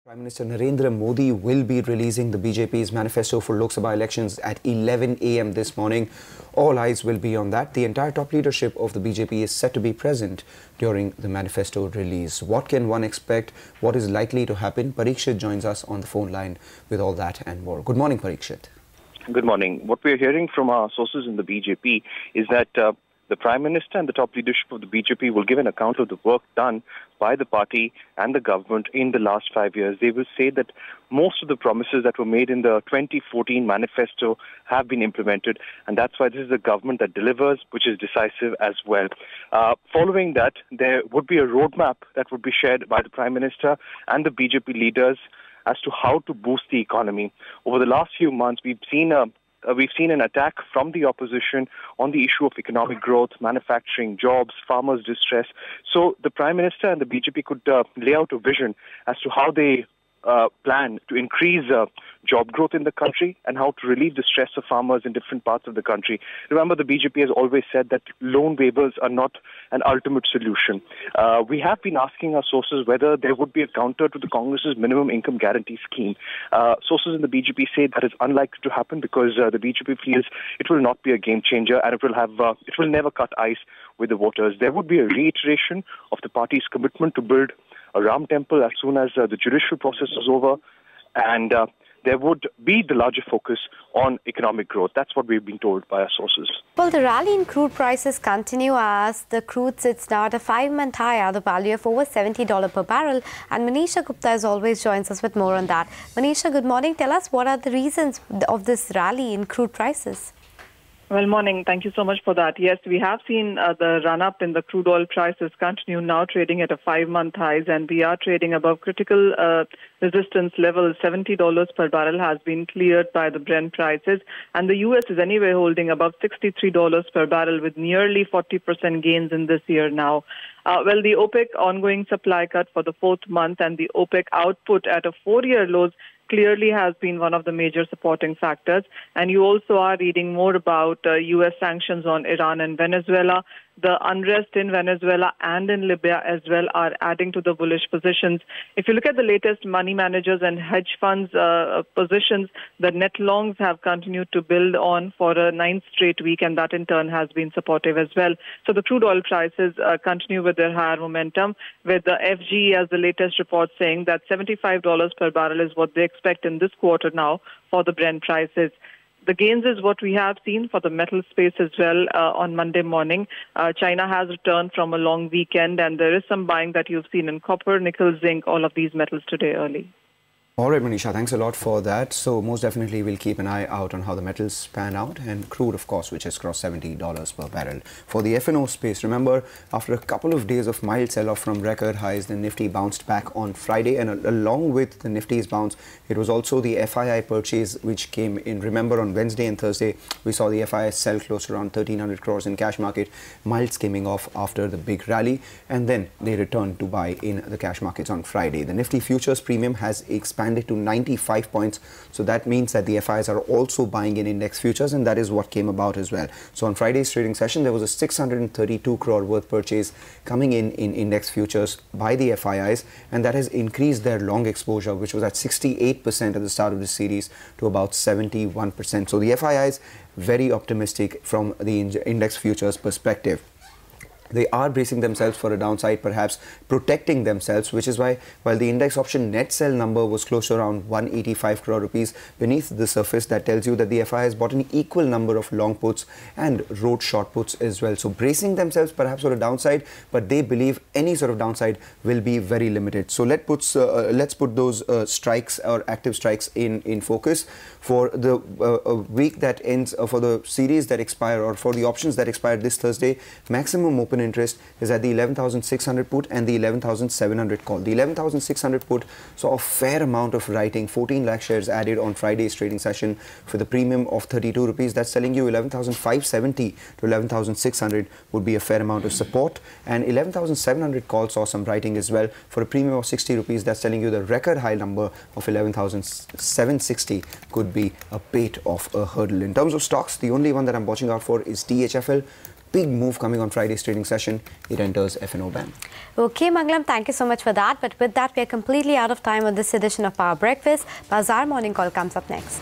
Prime Minister Narendra Modi will be releasing the BJP's manifesto for Lok Sabha elections at 11 a.m. this morning. All eyes will be on that. The entire top leadership of the BJP is set to be present during the manifesto release. What can one expect? What is likely to happen? Parikshit joins us on the phone line with all that and more. Good morning, Parikshit. Good morning. What we are hearing from our sources in the BJP is that the Prime Minister and the top leadership of the BJP will give an account of the work done by the party and the government in the last 5 years. They will say that most of the promises that were made in the 2014 manifesto have been implemented, and that's why this is a government that delivers, which is decisive as well. Following that, there would be a roadmap that would be shared by the Prime Minister and the BJP leaders as to how to boost the economy. Over the last few months, we've seen an attack from the opposition on the issue of economic growth, manufacturing, jobs, farmers' distress. So the Prime Minister and the BJP could lay out a vision as to how they plan to increase job growth in the country and how to relieve the stress of farmers in different parts of the country. Remember, the BJP has always said that loan waivers are not an ultimate solution. We have been asking our sources whether there would be a counter to the Congress's minimum income guarantee scheme. Sources in the BJP say that is unlikely to happen because the BJP feels it will not be a game changer and it will never cut ice with the voters. There would be a reiteration of the party's commitment to build a Ram temple as soon as the judicial process is over, and there would be the larger focus on economic growth. That's what we've been told by our sources. Well, the rally in crude prices continue as the crude sits now at a 5-month high at the value of over $70 per barrel. And Manisha Gupta, as always, joins us with more on that. Manisha, good morning. Tell us, what are the reasons of this rally in crude prices? Well, morning. Thank you so much for that. Yes, we have seen the run-up in the crude oil prices continue, now trading at a 5-month highs, and we are trading above critical resistance level. $70 per barrel has been cleared by the Brent prices, and the U.S. is anyway holding above $63 per barrel with nearly 40% gains in this year now. Well, the OPEC ongoing supply cut for the 4th month and the OPEC output at a 4-year lows clearly has been one of the major supporting factors. And you also are reading more about U.S. sanctions on Iran and Venezuela. The unrest in Venezuela and in Libya as well are adding to the bullish positions. If you look at the latest money managers and hedge funds positions, the net longs have continued to build on for a 9th straight week, and that in turn has been supportive as well. So the crude oil prices continue with their higher momentum, with the FG as the latest report saying that $75 per barrel is what they expect in this quarter now for the Brent prices. The gains is what we have seen for the metal space as well on Monday morning. China has returned from a long weekend, and there is some buying that you've seen in copper, nickel, zinc, all of these metals today early. All right, Manisha, thanks a lot for that. So most definitely we'll keep an eye out on how the metals pan out, and crude, of course, which has crossed $70 per barrel. For the F&O space, remember, after a couple of days of mild sell-off from record highs, the Nifty bounced back on Friday, and along with the Nifty's bounce, it was also the FII purchase which came in. Remember, on Wednesday and Thursday, we saw the FII sell close to around 1,300 crores in cash market, mild skimming off after the big rally, and then they returned to buy in the cash markets on Friday. The Nifty futures premium has expanded to 95 points, so that means that the FIs are also buying in index futures, and that is what came about as well. So on Friday's trading session, there was a 632 crore worth purchase coming in index futures by the FIs, and that has increased their long exposure, which was at 68% at the start of the series, to about 71%. So the FIs very optimistic from the index futures perspective. They are bracing themselves for a downside, perhaps protecting themselves, which is why, while the index option net sell number was close to around 185 crore rupees, beneath the surface, that tells you that the FI has bought an equal number of long puts and wrote short puts as well. So bracing themselves perhaps for a downside, but they believe any sort of downside will be very limited. So let's put those strikes or active strikes in focus for the week that ends, for the series that expire, or for the options that expire this Thursday. Maximum open interest is at the 11,600 put and the 11,700 call. The 11,600 put saw a fair amount of writing, 14 lakh shares added on Friday's trading session for the premium of 32 rupees. That's telling you 11,570 to 11,600 would be a fair amount of support, and 11,700 call saw some writing as well for a premium of 60 rupees. That's telling you the record high number of 11,760 could be a bit of a hurdle. In terms of stocks, the only one that I'm watching out for is DHFL. big move coming on Friday's trading session. It enters F&O band. Okay, Mangalam, thank you so much for that. But with that, we are completely out of time on this edition of Power Breakfast. Bazaar Morning Call comes up next.